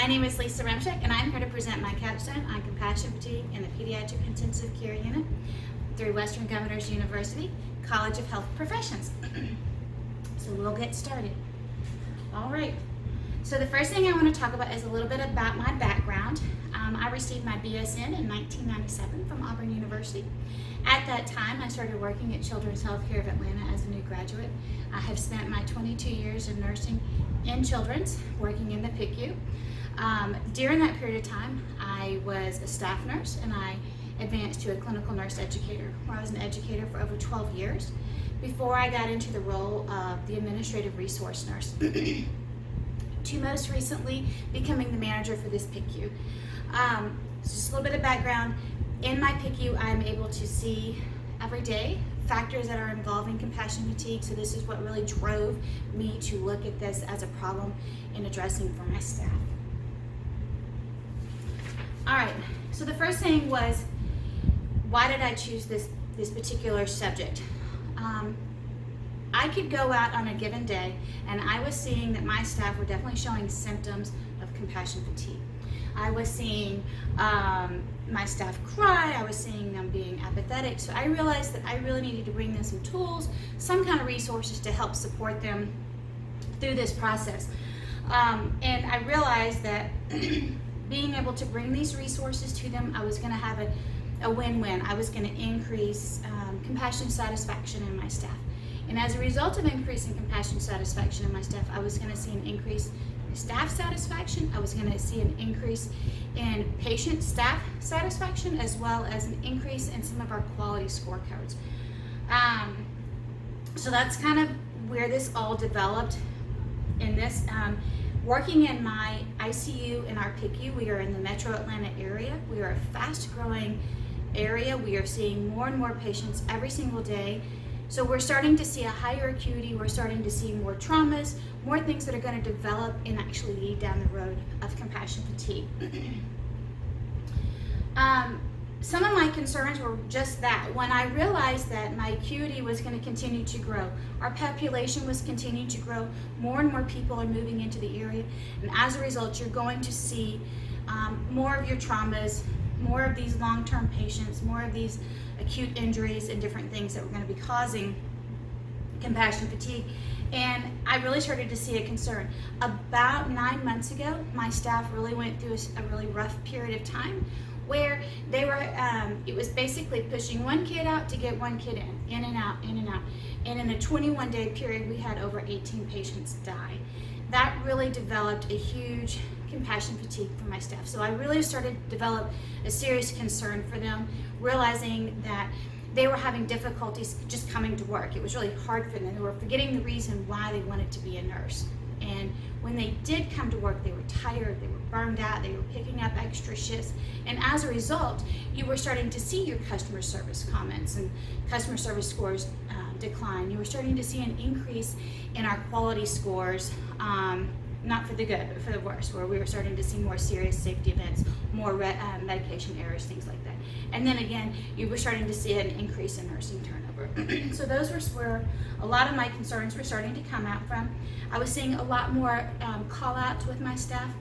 My name is Lisa Remshik, and I'm here to present my capstone on compassion fatigue in the Pediatric Intensive Care Unit through Western Governors University College of Health Professions. So we'll get started. All right. So the first thing I want to talk about is a little bit about my background. I received my BSN in 1997 from Auburn University. At that time, I started working at Children's Healthcare of Atlanta as a new graduate. I have spent my 22 years in nursing in children's, working in the PICU. During that period of time, I was a staff nurse and I advanced to a clinical nurse educator, where I was an educator for over 12 years before I got into the role of the administrative resource nurse, to most recently becoming the manager for this PICU. Just a little bit of background. In my PICU, I'm able to see every day factors that are involving compassion fatigue, so this is what really drove me to look at this as a problem in addressing for my staff. All right, so the first thing was, why did I choose this particular subject? I could go out on a given day and I was seeing that my staff were definitely showing symptoms of compassion fatigue. I was seeing my staff cry, I was seeing them being apathetic, so I realized that I really needed to bring them some tools, some kind of resources to help support them through this process. And I realized that being able to bring these resources to them, I was going to have a win-win. I was going to increase compassion satisfaction in my staff. And as a result of increasing compassion satisfaction in my staff, I was going to see an increase in staff satisfaction. I was going to see an increase in patient staff satisfaction, as well as an increase in some of our quality scorecards. So that's kind of where this all developed in this. Working in my ICU in our PICU, we are in the metro Atlanta area. We are a fast growing area. We are seeing more and more patients every single day. So we're starting to see a higher acuity, we're starting to see more traumas, more things that are going to develop and actually lead down the road of compassion fatigue. Some of my concerns were just that. When I realized that my acuity was going to continue to grow, our population was continuing to grow, more and more people are moving into the area, and as a result, you're going to see more of your traumas, more of these long-term patients, more of these acute injuries and different things that were going to be causing compassion fatigue. And I really started to see a concern. About 9 months ago, my staff really went through a really rough period of time where they were, it was basically pushing one kid out to get one kid in and out, in and out. And in a 21-day period, we had over 18 patients die. That really developed a huge compassion fatigue for my staff. So I really started to develop a serious concern for them, realizing that they were having difficulties just coming to work. It was really hard for them. They were forgetting the reason why they wanted to be a nurse. And when they did come to work, they were tired, they were burned out, they were picking up extra shifts. And as a result, you were starting to see your customer service comments and customer service scores decline. You were starting to see an increase in our quality scores, not for the good, but for the worse, where we were starting to see more serious safety events, more medication errors, things like that. And then again, you were starting to see an increase in nursing turnover. So those were where a lot of my concerns were starting to come out from. I was seeing a lot more call-outs with my staff.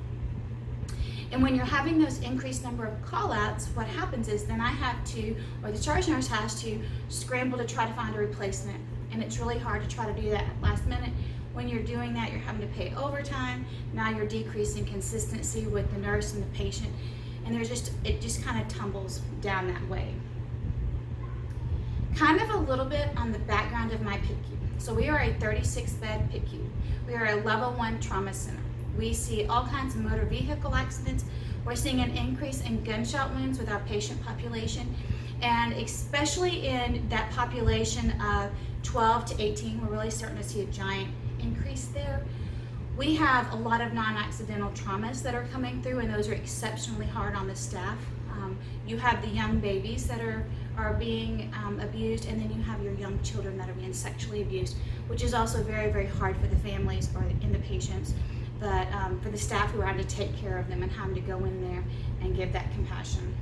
And when you're having those increased number of call-outs, what happens is then I have to, or the charge nurse has to, scramble to try to find a replacement. And it's really hard to try to do that at last minute. When you're doing that, you're having to pay overtime. Now you're decreasing consistency with the nurse and the patient. And it just kind of tumbles down that way. Kind of a little bit on the background of my PICU. So we are a 36-bed PICU. We are a level 1 trauma center. We see all kinds of motor vehicle accidents. We're seeing an increase in gunshot wounds with our patient population. And especially in that population of 12 to 18, we're really starting to see a giant increase there. We have a lot of non-accidental traumas that are coming through, and those are exceptionally hard on the staff. You have the young babies that are being abused, and then you have your young children that are being sexually abused, which is also very, very hard for the families or in the patients, but for the staff who are having to take care of them and having to go in there and give that compassion.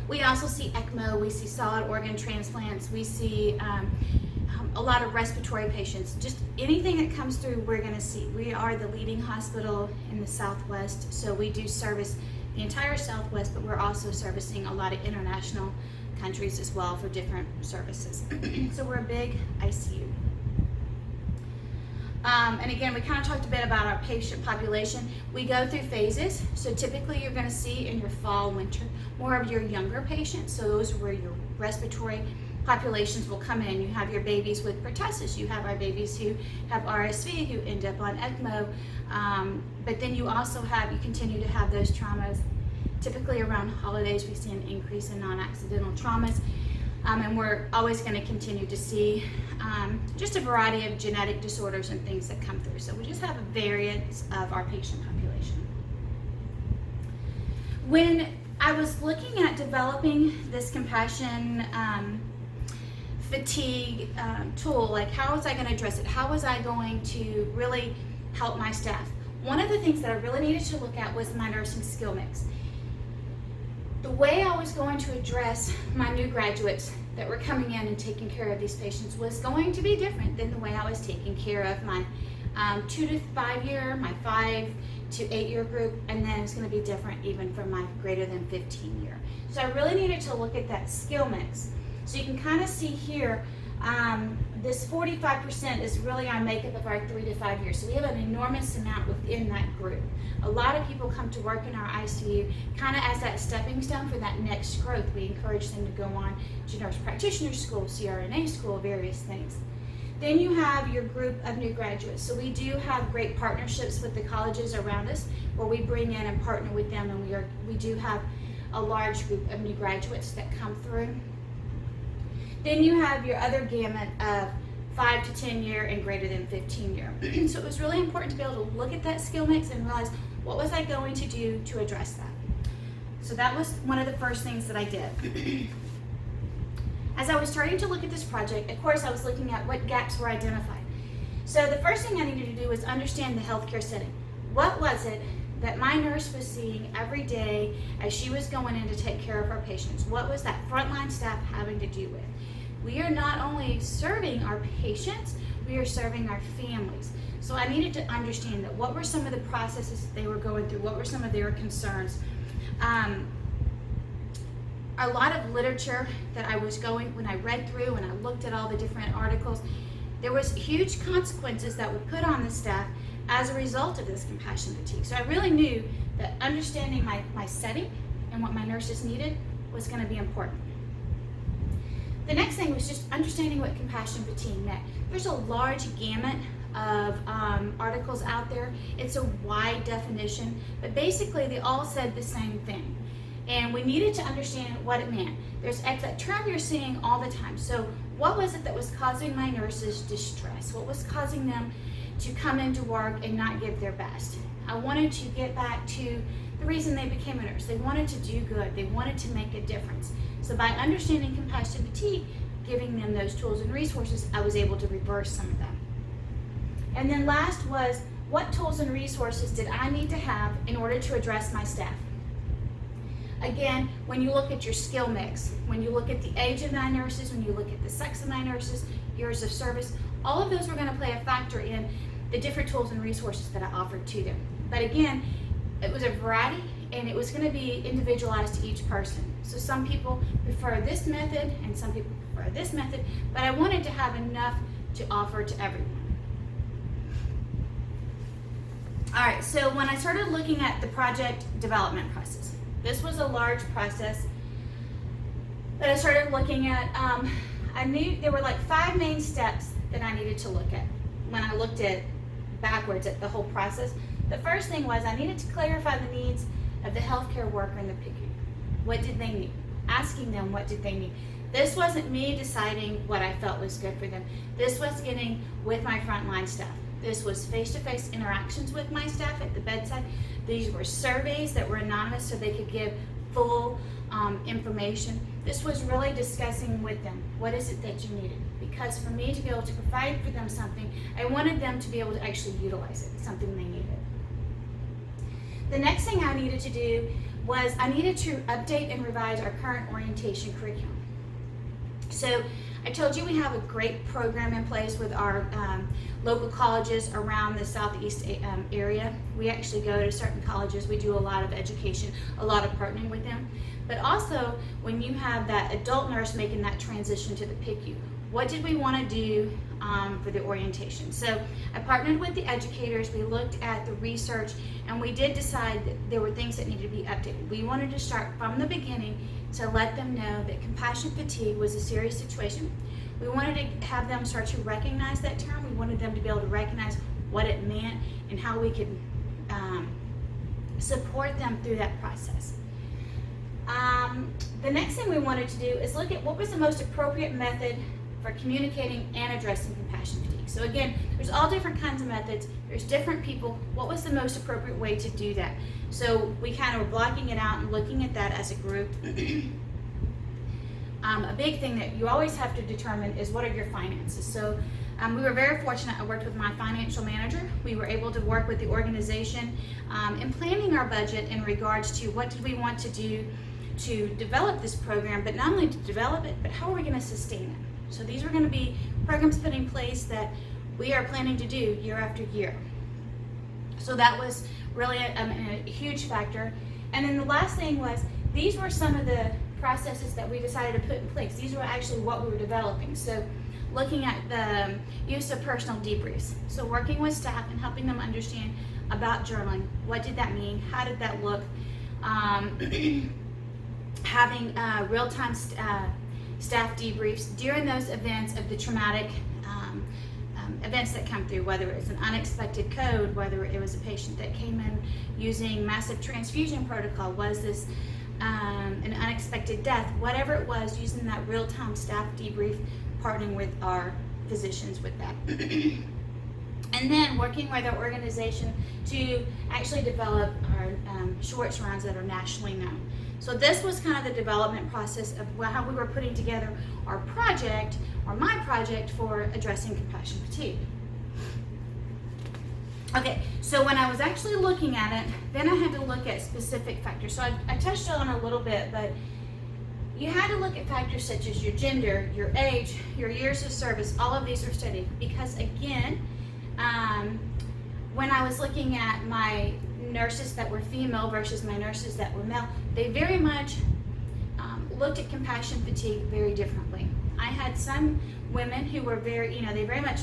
We also see ECMO, we see solid organ transplants, we see a lot of respiratory patients, just anything that comes through, we're going to see. We are the leading hospital in the Southwest, so we do service the entire Southwest, but we're also servicing a lot of international countries as well for different services. So we're a big ICU. And again, we kind of talked a bit about our patient population. We go through phases. So typically you're going to see in your fall, winter, more of your younger patients. So those are where your respiratory populations will come in. You have your babies with pertussis. You have our babies who have RSV who end up on ECMO. But then you also have, you continue to have those traumas. Typically around holidays, we see an increase in non-accidental traumas. And we're always going to continue to see just a variety of genetic disorders and things that come through. So we just have a variance of our patient population. When I was looking at developing this compassion fatigue tool, like how was I going to address it? How was I going to really help my staff? One of the things that I really needed to look at was my nursing skill mix. The way I was going to address my new graduates that were coming in and taking care of these patients was going to be different than the way I was taking care of my 2 to 5 year, my 5 to 8 year group, and then it's going to be different even from my greater than 15 year. So I really needed to look at that skill mix. So you can kind of see here, this 45% is really our makeup of our 3 to 5 years. So we have an enormous amount within that group. A lot of people come to work in our ICU kind of as that stepping stone for that next growth. We encourage them to go on to nurse practitioner school, CRNA school, various things. Then you have your group of new graduates. So we do have great partnerships with the colleges around us where we bring in and partner with them, and we do have a large group of new graduates that come through. Then you have your other gamut of 5 to 10 year and greater than 15 year. So it was really important to be able to look at that skill mix and realize what was I going to do to address that. So that was one of the first things that I did. As I was starting to look at this project, of course I was looking at what gaps were identified. So the first thing I needed to do was understand the healthcare setting. What was it that my nurse was seeing every day as she was going in to take care of our patients? What was that frontline staff having to do with? We are not only serving our patients, we are serving our families. So I needed to understand that what were some of the processes that they were going through, what were some of their concerns. A lot of literature that I was when I read through and I looked at all the different articles, there was huge consequences that were put on the staff as a result of this compassion fatigue. So I really knew that understanding my setting and what my nurses needed was going to be important. The next thing was just understanding what compassion fatigue meant. There's a large gamut of articles out there. It's a wide definition, but basically they all said the same thing. And we needed to understand what it meant. There's that term you're seeing all the time. So what was it that was causing my nurses distress? What was causing them to come into work and not give their best? I wanted to get back to the reason they became a nurse. They wanted to do good. They wanted to make a difference. So by understanding compassion fatigue, giving them those tools and resources, I was able to reverse some of them. And then last was, what tools and resources did I need to have in order to address my staff? Again, when you look at your skill mix, when you look at the age of my nurses, when you look at the sex of my nurses, years of service, all of those were going to play a factor in the different tools and resources that I offered to them. But again, it was a variety and it was going to be individualized to each person. So some people prefer this method and some people prefer this method, but I wanted to have enough to offer to everyone. All right, so when I started looking at the project development process, this was a large process that I started looking at. I knew there were like 5 main steps that I needed to look at when I looked at backwards at the whole process. The first thing was I needed to clarify the needs of the healthcare worker in the PICU. What did they need? Asking them what did they need. This wasn't me deciding what I felt was good for them. This was getting with my frontline staff. This was face-to-face interactions with my staff at the bedside. These were surveys that were anonymous so they could give full information. This was really discussing with them, what is it that you needed? Because for me to be able to provide for them something, I wanted them to be able to actually utilize it, something they needed. The next thing I needed to do was I needed to update and revise our current orientation curriculum. So I told you we have a great program in place with our local colleges around the southeast area. We actually go to certain colleges. We do a lot of education, a lot of partnering with them. But also, when you have that adult nurse making that transition to the PICU, what did we want to do for the orientation? So I partnered with the educators, we looked at the research, and we did decide that there were things that needed to be updated. We wanted to start from the beginning to let them know that compassion fatigue was a serious situation. We wanted to have them start to recognize that term. We wanted them to be able to recognize what it meant and how we could support them through that process. The next thing we wanted to do is look at what was the most appropriate method for communicating and addressing compassion fatigue. So again, there's all different kinds of methods, there's different people. What was the most appropriate way to do that? So we kind of were blocking it out and looking at that as a group. A big thing that you always have to determine is what are your finances. So we were very fortunate. I worked with my financial manager. We were able to work with the organization in planning our budget in regards to what did we want to do to develop this program, but not only to develop it, but how are we going to sustain it? So these were going to be programs put in place that we are planning to do year after year. So that was really a huge factor. And then the last thing was, these were some of the processes that we decided to put in place. These were actually what we were developing. So looking at the use of personal debriefs. So working with staff and helping them understand about journaling. What did that mean? How did that look? Having real-time staff debriefs during those events of the traumatic events that come through, whether it's an unexpected code, whether it was a patient that came in using massive transfusion protocol, was this an unexpected death, whatever it was, using that real-time staff debrief, partnering with our physicians with that. And then working with our organization to actually develop our short rounds that are nationally known. So this was kind of the development process of how we were putting together our project, or my project, for addressing compassion fatigue. Okay, so when I was actually looking at it, then I had to look at specific factors. So I touched on it a little bit, but you had to look at factors such as your gender, your age, your years of service. All of these were studied because, again, when I was looking at my nurses that were female versus my nurses that were male, they very much looked at compassion fatigue very differently. I had some women who were very, they very much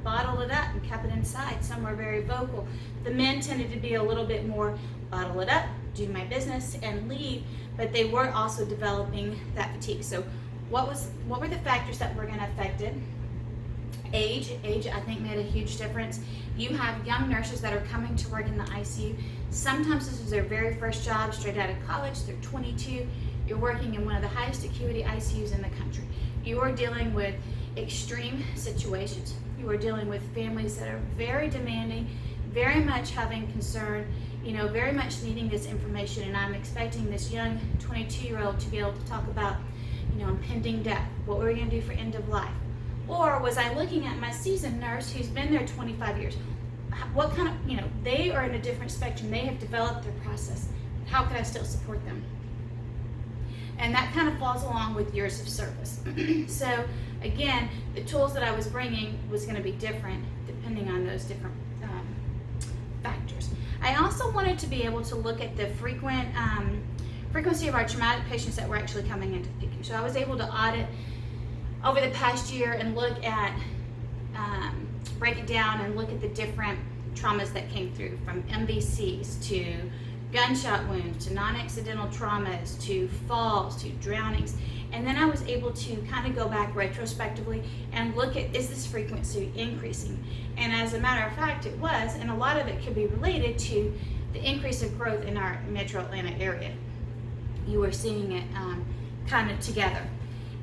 bottled it up and kept it inside. Some were very vocal. The men tended to be a little bit more bottle it up, do my business, and leave, but they were also developing that fatigue. So what were the factors that were going to affect it? Age, I think, made a huge difference. You have young nurses that are coming to work in the ICU. Sometimes this is their very first job straight out of college. They're 22. You're working in one of the highest acuity ICUs in the country. You are dealing with extreme situations. You are dealing with families that are very demanding, very much having concern, very much needing this information. And I'm expecting this young 22-year-old to be able to talk about, impending death. What were we going to do for end of life? Or was I looking at my seasoned nurse who's been there 25 years? What kind of, they are in a different spectrum. They have developed their process. How can I still support them? And that kind of falls along with years of service. So again, the tools that I was bringing was going to be different depending on those different factors. I also wanted to be able to look at the frequency of our traumatic patients that were actually coming into the PICU. So I was able to audit over the past year and look at, break it down and look at the different traumas that came through, from MVCs to gunshot wounds to non-accidental traumas to falls to drownings. And then I was able to kind of go back retrospectively and look at, is this frequency increasing? And as a matter of fact, it was, and a lot of it could be related to the increase of growth in our metro Atlanta area. You were seeing it kind of together.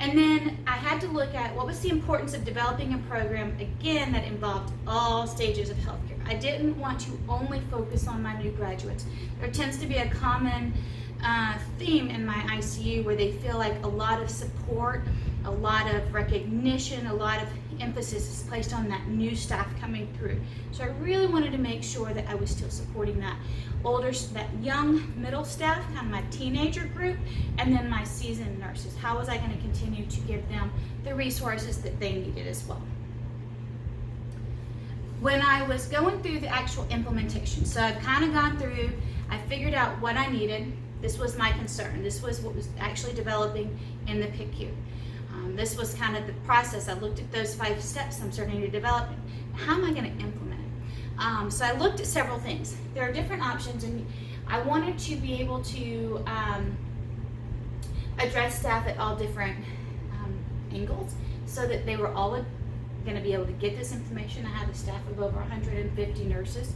And then I had to look at what was the importance of developing a program, again, that involved all stages of healthcare. I didn't want to only focus on my new graduates. There tends to be a common theme in my ICU where they feel like a lot of support, a lot of recognition, a lot of emphasis is placed on that new staff coming through. So I really wanted to make sure that I was still supporting that young middle staff, kind of my teenager group, and then my seasoned nurses. How was I going to continue to give them the resources that they needed as well? When I was going through the actual implementation, so I've kind of gone through, I figured out what I needed. This was my concern. This was what was actually developing in the PICU. This was kind of the process. I looked at those 5 steps I'm starting to develop. How am I going to implement it? So I looked at several things. There are different options, and I wanted to be able to address staff at all different angles so that they were all going to be able to get this information. I had a staff of over 150 nurses.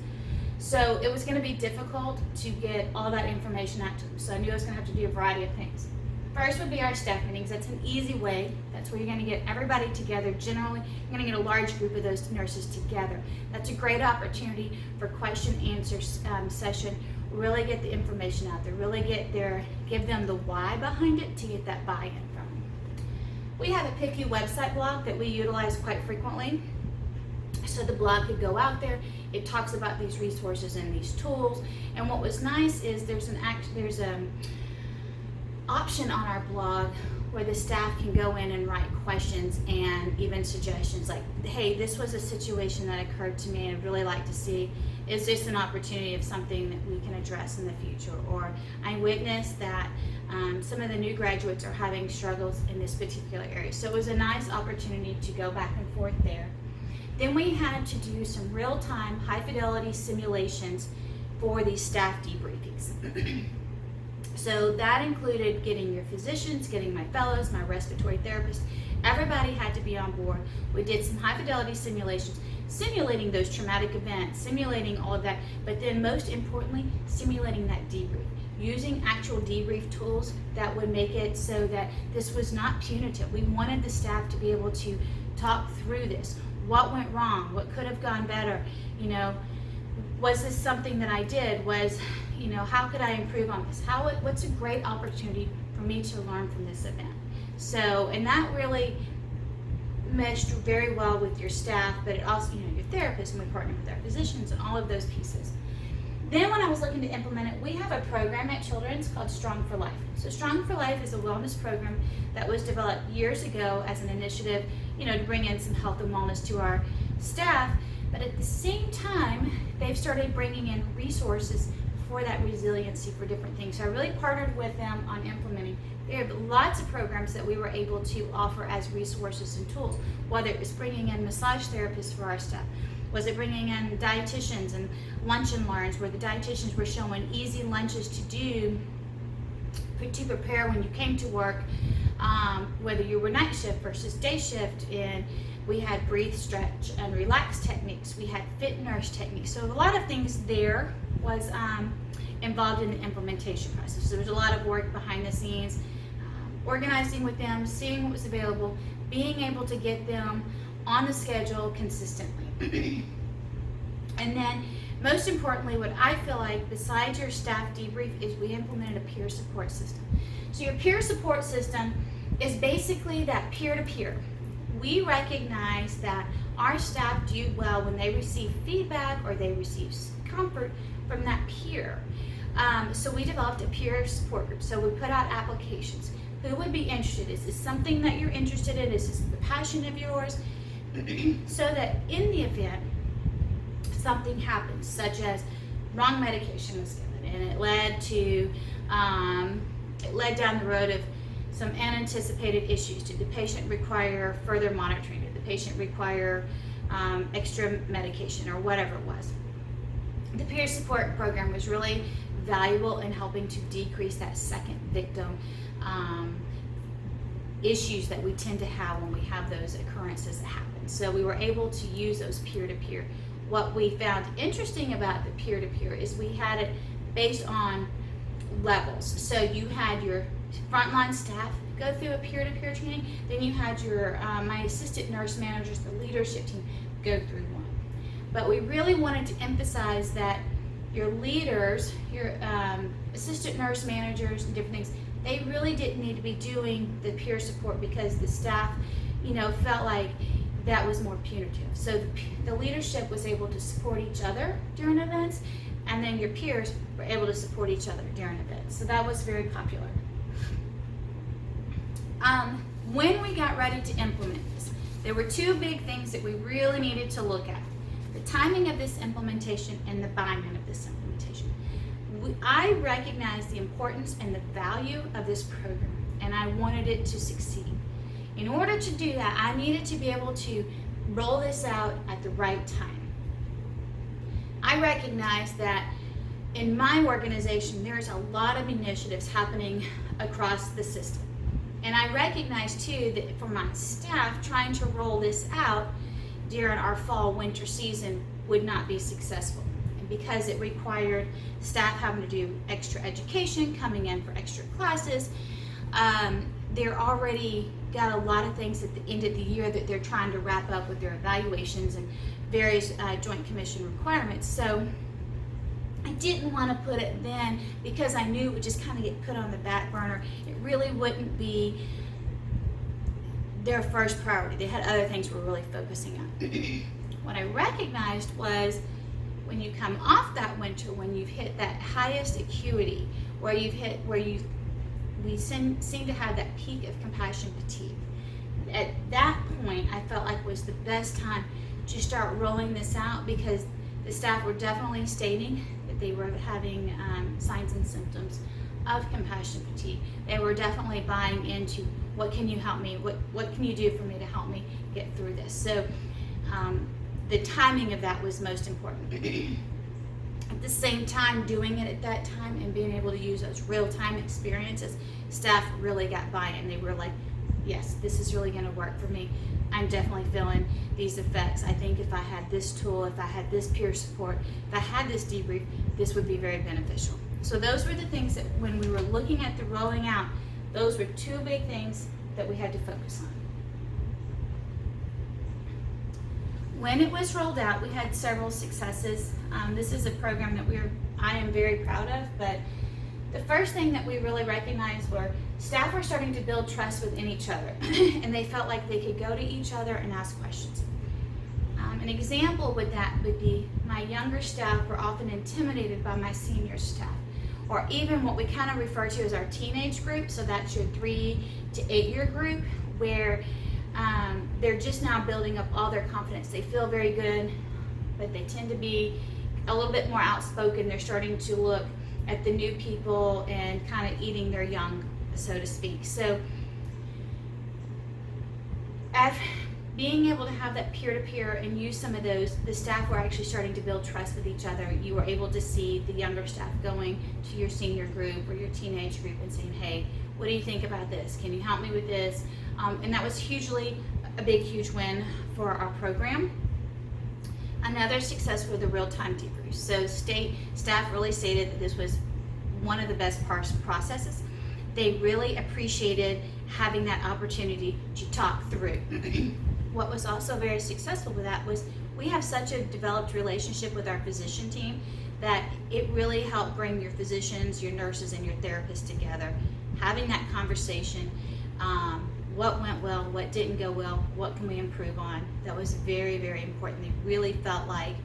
So it was going to be difficult to get all that information out to them. So I knew I was going to have to do a variety of things. First would be our staff meetings. That's an easy way. That's where you're going to get everybody together. Generally, you're going to get a large group of those nurses together. That's a great opportunity for question answer session. Really get the information out there. Really give them the why behind it to get that buy-in from them. We have a PICU website blog that we utilize quite frequently. So the blog could go out there. It talks about these resources and these tools. And what was nice is there's an option on our blog where the staff can go in and write questions and even suggestions like, hey, this was a situation that occurred to me and I'd really like to see, is this an opportunity of something that we can address in the future? Or I witnessed that some of the new graduates are having struggles in this particular area. So it was a nice opportunity to go back and forth there. Then we had to do some real-time, high-fidelity simulations for these staff debriefings. So that included getting your physicians, getting my fellows, my respiratory therapists. Everybody had to be on board. We did some high-fidelity simulations, simulating those traumatic events, simulating all of that, but then most importantly, simulating that debrief, using actual debrief tools that would make it so that this was not punitive. We wanted the staff to be able to talk through this. What went wrong? What could have gone better? Was this something that I did? How could I improve on this? What's a great opportunity for me to learn from this event? So, and that really meshed very well with your staff, but it also, your therapists, and we partner with our physicians and all of those pieces. Then when I was looking to implement it, we have a program at Children's called Strong for Life. So Strong for Life is a wellness program that was developed years ago as an initiative, to bring in some health and wellness to our staff. But at the same time, they've started bringing in resources for that resiliency for different things. So I really partnered with them on implementing. They have lots of programs that we were able to offer as resources and tools, whether it was bringing in massage therapists for our staff, was it bringing in dietitians and lunch and learns where the dietitians were showing easy lunches to do to prepare when you came to work, whether you were night shift versus day shift. And we had breathe, stretch, and relax techniques. We had fit nurse techniques. So a lot of things there was involved in the implementation process. So there was a lot of work behind the scenes, organizing with them, seeing what was available, being able to get them on the schedule consistently. And then most importantly, what I feel like besides your staff debrief is we implemented a peer support system. So your peer support system is basically that peer-to-peer. We recognize that our staff do well when they receive feedback or they receive comfort from that peer. So we developed a peer support group. So we put out applications. Who would be interested? Is this something that you're interested in? Is this the passion of yours? So that in the event something happens, such as wrong medication was given, and it led down the road of some unanticipated issues. Did the patient require further monitoring? Did the patient require extra medication or whatever it was? The peer support program was really valuable in helping to decrease that second victim issues that we tend to have when we have those occurrences that happen. So we were able to use those peer-to-peer. What we found interesting about the peer-to-peer is we had it based on levels. So you had your frontline staff go through a peer-to-peer training, then you had your my assistant nurse managers, the leadership team, go through one. But we really wanted to emphasize that your leaders, your assistant nurse managers and different things, they really didn't need to be doing the peer support because the staff, felt like that was more punitive. So the leadership was able to support each other during events, and then your peers were able to support each other during events. So that was very popular. When we got ready to implement this, there were two big things that we really needed to look at: the timing of this implementation and the buy-in of this implementation. I recognized the importance and the value of this program, and I wanted it to succeed. In order to do that, I needed to be able to roll this out at the right time. I recognized that in my organization, there's a lot of initiatives happening across the system. And I recognize too that for my staff, trying to roll this out during our fall-winter season would not be successful. And because it required staff having to do extra education, coming in for extra classes, they're already got a lot of things at the end of the year that they're trying to wrap up with their evaluations and various Joint Commission requirements. So I didn't want to put it then, because I knew it would just kind of get put on the back burner. It really wouldn't be their first priority. They had other things we're really focusing on. What I recognized was when you come off that winter, when you've hit that highest acuity, where we seem to have that peak of compassion fatigue. At that point, I felt like was the best time to start rolling this out, because the staff were definitely stating that they were having signs and symptoms of compassion fatigue. They were definitely buying into, what can you help me? What can you do for me to help me get through this? So the timing of that was most important. At the same time, doing it at that time and being able to use those real-time experiences, staff really got buy-in. They were like, yes, this is really going to work for me. I'm definitely feeling these effects. I think if I had this tool, if I had this peer support, if I had this debrief, this would be very beneficial. So those were the things that when we were looking at the rolling out, those were two big things that we had to focus on. When it was rolled out, we had several successes. This is a program that I am very proud of, but the first thing that we really recognized were staff were starting to build trust within each other, and they felt like they could go to each other and ask questions. An example with that would be my younger staff were often intimidated by my senior staff, or even what we kind of refer to as our teenage group. So that's your 3 to 8 year group, where they're just now building up all their confidence. They feel very good, but they tend to be a little bit more outspoken. They're starting to look at the new people and kind of eating their young, so to speak. So being able to have that peer-to-peer and use some of those, the staff were actually starting to build trust with each other. You were able to see the younger staff going to your senior group or your teenage group and saying, hey, what do you think about this? Can you help me with this? And that was huge win for our program. Another success were the real-time debriefs. So staff really stated that this was one of the best processes. They really appreciated having that opportunity to talk through. What was also very successful with that was we have such a developed relationship with our physician team that it really helped bring your physicians, your nurses, and your therapists together. Having that conversation, what went well, what didn't go well, what can we improve on, that was very, very important. They really felt like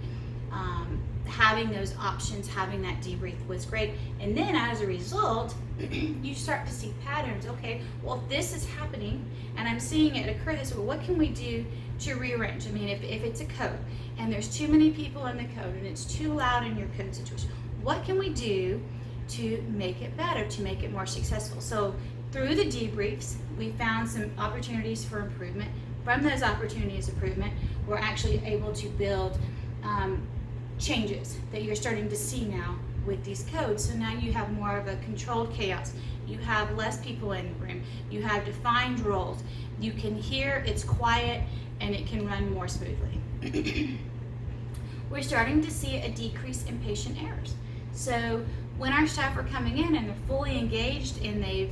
having those options, having that debrief was great. And then as a result, you start to see patterns. Okay, well, if this is happening and I'm seeing it occur this way, what can we do to rearrange? I mean, if it's a code and there's too many people in the code and it's too loud in your code situation, what can we do to make it better, to make it more successful? So through the debriefs, we found some opportunities for improvement. From those opportunities of improvement, we're actually able to build changes that you're starting to see now with these codes. So now you have more of a controlled chaos. You have less people in the room. You have defined roles. You can hear, it's quiet, and it can run more smoothly. We're starting to see a decrease in patient errors. So when our staff are coming in and they're fully engaged and they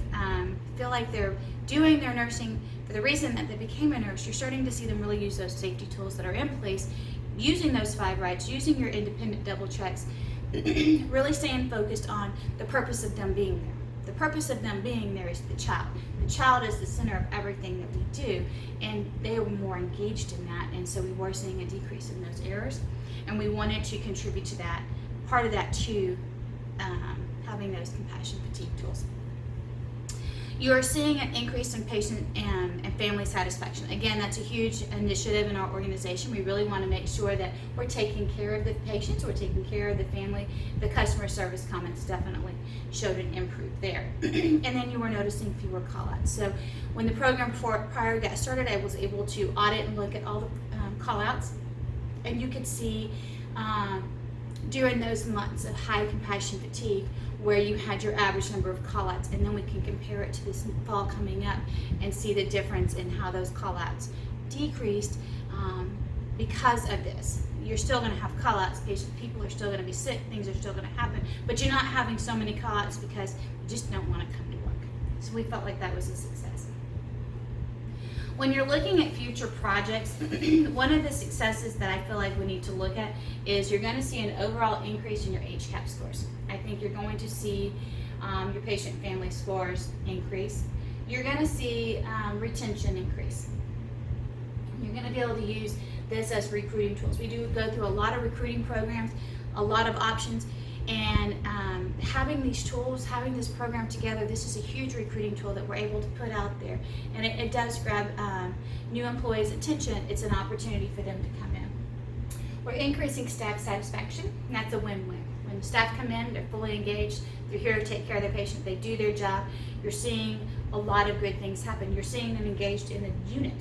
feel like they're doing their nursing for the reason that they became a nurse, you're starting to see them really use those safety tools that are in place, using those 5 rights, using your independent double checks, really staying focused on the purpose of them being there. the purpose of them being there is the child. The child is the center of everything that we do, and they were more engaged in that, and so we were seeing a decrease in those errors, and we wanted to contribute to that, part of that to having those compassion fatigue tools. You are seeing an increase in patient and family satisfaction. Again, that's a huge initiative in our organization. We really want to make sure that we're taking care of the patients, we're taking care of the family. The customer service comments definitely showed an improve there. And then you were noticing fewer call-outs. So when the program prior got started, I was able to audit and look at all the call-outs, and you could see during those months of high compassion fatigue where you had your average number of call-outs, and then we can compare it to this fall coming up and see the difference in how those call-outs decreased because of this. You're still going to have call-outs, people are still going to be sick, things are still going to happen, but you're not having so many call-outs because you just don't want to come to work. So we felt like that was a success. When you're looking at future projects, one of the successes that I feel like we need to look at is you're going to see an overall increase in your HCAP scores. I think you're going to see your patient and family scores increase. You're going to see retention increase. You're going to be able to use this as recruiting tools. We do go through a lot of recruiting programs, a lot of options, and having these tools, having this program together, this is a huge recruiting tool that we're able to put out there, and it does grab new employees' attention. It's an opportunity for them to come in. We're increasing staff satisfaction, and that's a win-win. When the staff come in, they're fully engaged, they're here to take care of their patient, they do their job. You're seeing a lot of good things happen. You're seeing them engaged in the unit.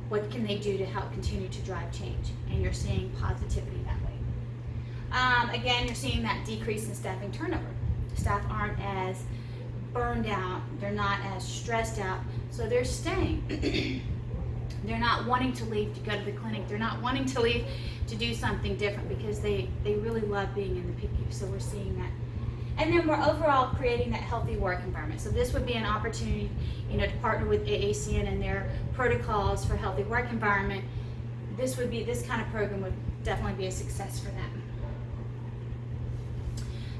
What can they do to help continue to drive change? And you're seeing positivity that way. Again, you're seeing that decrease in staffing turnover. Staff aren't as burned out, they're not as stressed out, so they're staying. They're not wanting to leave to go to the clinic, they're not wanting to leave to do something different because they really love being in the PICU, so we're seeing that. And then we're overall creating that healthy work environment. So this would be an opportunity, to partner with AACN and their protocols for healthy work environment. This kind of program would definitely be a success for them.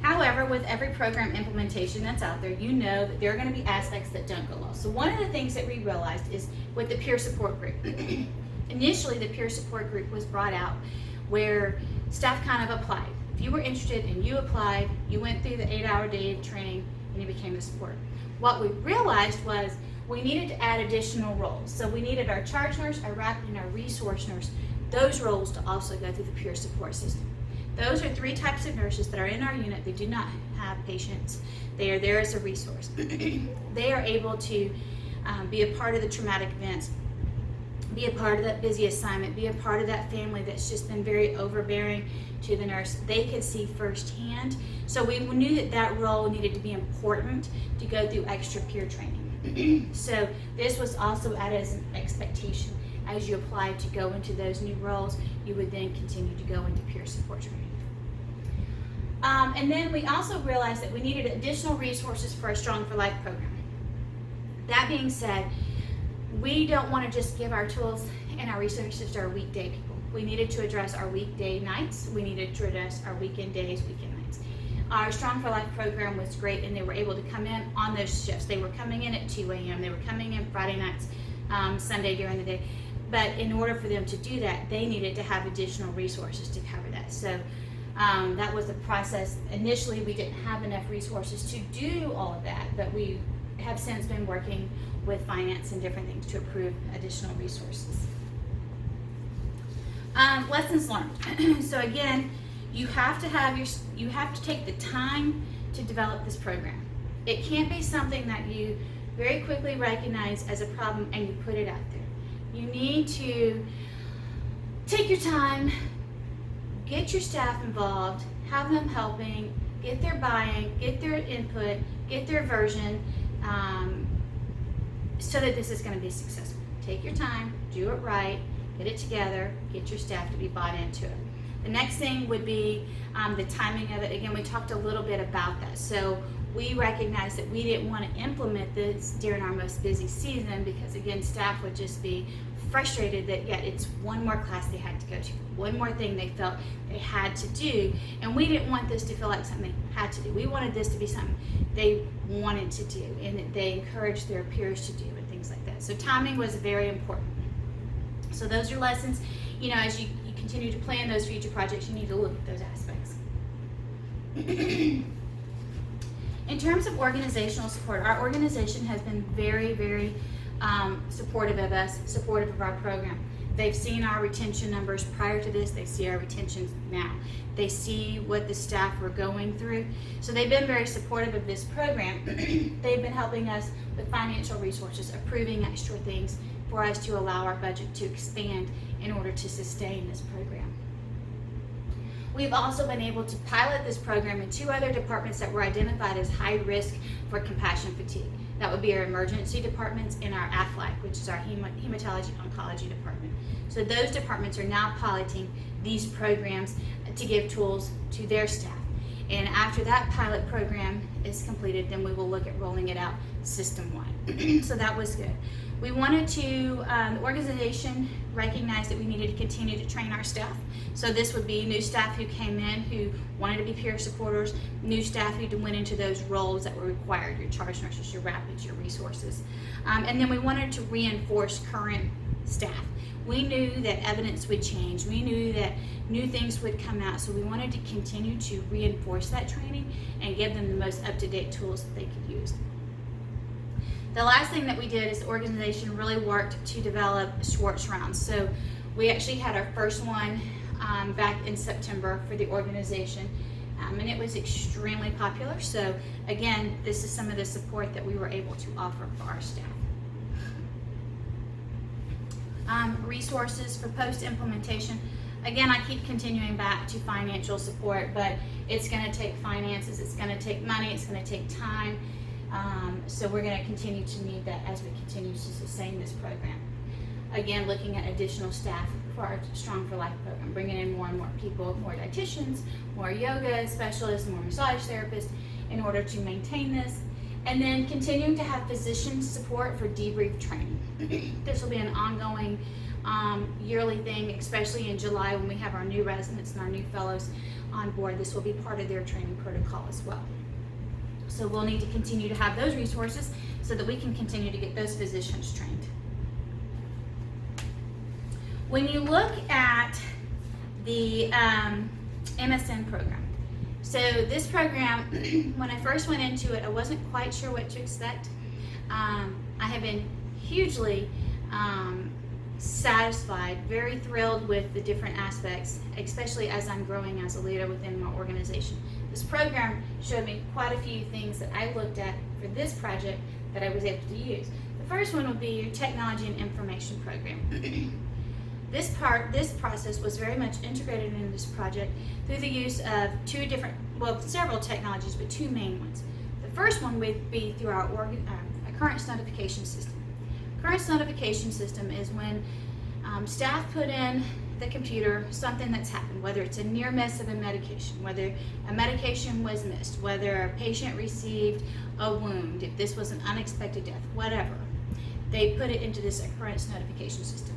However, with every program implementation that's out there, you know that there are going to be aspects that don't go well. So one of the things that we realized is with the peer support group. Initially, the peer support group was brought out where staff kind of applied. If you were interested and you applied, you went through the 8-hour day training and you became a support. What we realized was we needed to add additional roles. So we needed our charge nurse, our RAP, and our resource nurse, those roles to also go through the peer support system. Those are 3 types of nurses that are in our unit. They do not have patients. They are there as a resource. They are able to be a part of the traumatic events, be a part of that busy assignment, be a part of that family that's just been very overbearing to the nurse. They could see firsthand. So we knew that that role needed to be important to go through extra peer training. So this was also added as an expectation. As you applied to go into those new roles, you would then continue to go into peer support training. And then we also realized that we needed additional resources for a Strong for Life program. That being said, we don't want to just give our tools and our resources to our weekday people. We needed to address our weekday nights. We needed to address our weekend days, weekend nights. Our Strong for Life program was great, and they were able to come in on those shifts. They were coming in at 2 a.m. They were coming in Friday nights, Sunday during the day. But in order for them to do that, they needed to have additional resources to cover that. So that was the process. Initially, we didn't have enough resources to do all of that, but we have since been working with finance and different things to approve additional resources. Lessons learned. So again, you have to take the time to develop this program. It can't be something that you very quickly recognize as a problem and you put it out there. You need to take your time, get your staff involved, have them helping, get their buy-in, get their input, get their version, so that this is going to be successful. Take your time, do it right, get it together, get your staff to be bought into it. The next thing would be the timing of it. Again, we talked a little bit about that. So we recognized that we didn't want to implement this during our most busy season because, again, staff would just be frustrated that yet it's one more class they had to go to, one more thing they felt they had to do, and we didn't want this to feel like something they had to do. We wanted this to be something they wanted to do and that they encouraged their peers to do and things like that. So timing was very important. So those are lessons, as you continue to plan those future projects, you need to look at those aspects. In terms of organizational support, our organization has been very, very supportive of us, supportive of our program. They've seen our retention numbers prior to this. They see our retention now. They see what the staff were going through. So they've been very supportive of this program. They've been helping us with financial resources, approving extra things for us to allow our budget to expand in order to sustain this program. We've also been able to pilot this program in 2 other departments that were identified as high risk for compassion fatigue. That would be our emergency departments and our AFLAC, which is our hematology oncology department. So those departments are now piloting these programs to give tools to their staff. And after that pilot program is completed, then we will look at rolling it out system-wide. So that was good. We wanted to, the organization recognized that we needed to continue to train our staff. So this would be new staff who came in who wanted to be peer supporters, new staff who went into those roles that were required, your charge nurses, your rapids, your resources. And then we wanted to reinforce current staff. We knew that evidence would change. We knew that new things would come out. So we wanted to continue to reinforce that training and give them the most up-to-date tools that they could use. The last thing that we did is the organization really worked to develop Schwartz rounds. So we actually had our first one back in September for the organization, and it was extremely popular. So again, this is some of the support that we were able to offer for our staff. Resources for post-implementation. Again, I keep continuing back to financial support, but it's going to take finances, it's going to take money, it's going to take time. So we're going to continue to need that as we continue to sustain this program. Again, looking at additional staff for our Strong for Life program, bringing in more and more people, more dietitians, more yoga specialists, more massage therapists in order to maintain this. And then continuing to have physician support for debrief training. This will be an ongoing yearly thing, especially in July when we have our new residents and our new fellows on board. This will be part of their training protocol as well. So we'll need to continue to have those resources so that we can continue to get those physicians trained. When you look at the MSN program, so this program, when I first went into it, I wasn't quite sure what to expect. I have been hugely satisfied, very thrilled with the different aspects, especially as I'm growing as a leader within my organization. This program showed me quite a few things that I looked at for this project that I was able to use. The first one would be your technology and information program. This process was very much integrated into this project through the use of several technologies, but 2 main ones. The first one would be through our occurrence notification system. Occurrence notification system is when staff put in the computer something that's happened, whether it's a near miss of a medication, whether a medication was missed, whether a patient received a wound, if this was an unexpected death, whatever. They put it into this occurrence notification system.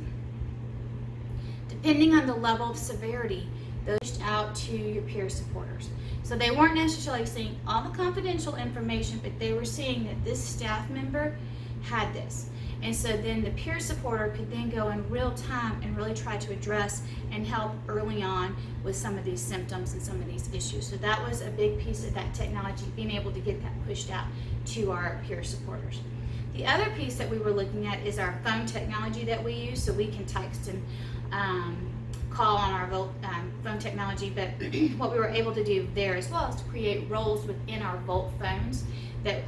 Depending on the level of severity, those reached out to your peer supporters. So they weren't necessarily seeing all the confidential information, but they were seeing that this staff member had this. And so then the peer supporter could then go in real time and really try to address and help early on with some of these symptoms and some of these issues. So that was a big piece of that technology, being able to get that pushed out to our peer supporters. The other piece that we were looking at is our phone technology that we use, so we can text and call on our phone technology, but what we were able to do there as well is to create roles within our Volt phones that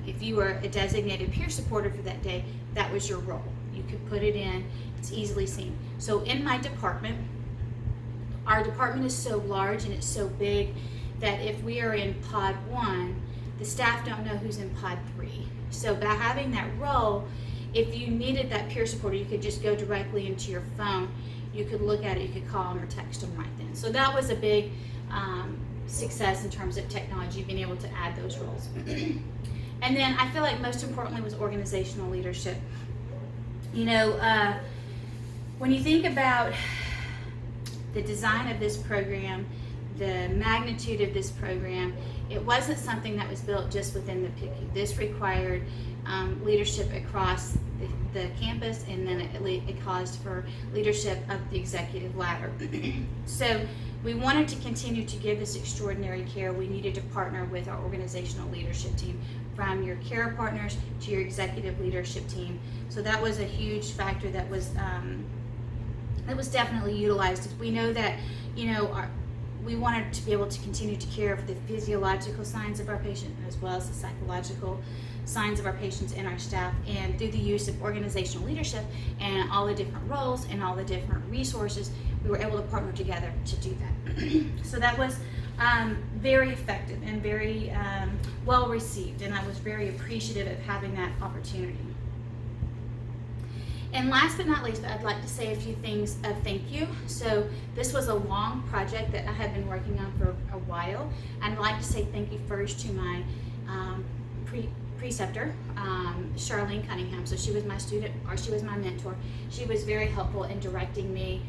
if you were a designated peer supporter for that day, that was your role. You could put it in, it's easily seen. So in my department, our department is so large and it's so big that if we are in pod 1, the staff don't know who's in pod 3. So by having that role, if you needed that peer supporter, you could just go directly into your phone. You could look at it, you could call them or text them right then. So that was a big success in terms of technology, being able to add those roles. And then I feel like most importantly was organizational leadership. You know, When you think about the design of this program, the magnitude of this program, it wasn't something that was built just within the PICU. This required leadership across the campus, and then it caused for leadership of the executive ladder. So we wanted to continue to give this extraordinary care. We needed to partner with our organizational leadership team, from your care partners to your executive leadership team. So that was a huge factor that was definitely utilized. We know that, we wanted to be able to continue to care for the physiological signs of our patient as well as the psychological signs of our patients and our staff, and through the use of organizational leadership and all the different roles and all the different resources, we were able to partner together to do that. So that was very effective and very well received, and I was very appreciative of having that opportunity. And last but not least, I'd like to say a few things of thank you. So this was a long project that I have been working on for a while. I'd like to say thank you first to my preceptor, Charlene Cunningham. So she was my student, or she was my mentor. She was very helpful in directing me,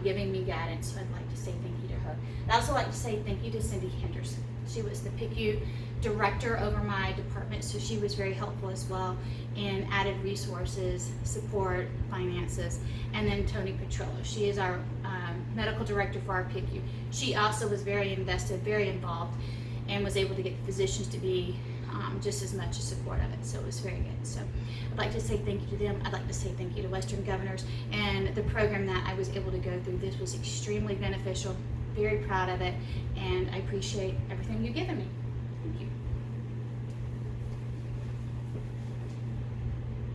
giving me guidance. So I'd like to say thank you to her. I'd also like to say thank you to Cindy Henderson. She was the PICU director over my department, so she was very helpful as well in added resources, support, finances. And then Tony Petrillo, she is our medical director for our PICU. She also was very invested, very involved, and was able to get the physicians to be just as much a support of it. So it was very good. So I'd like to say thank you to them. I'd like to say thank you to Western Governors and the program that I was able to go through. This was extremely beneficial, very proud of it, and I appreciate everything you've given me.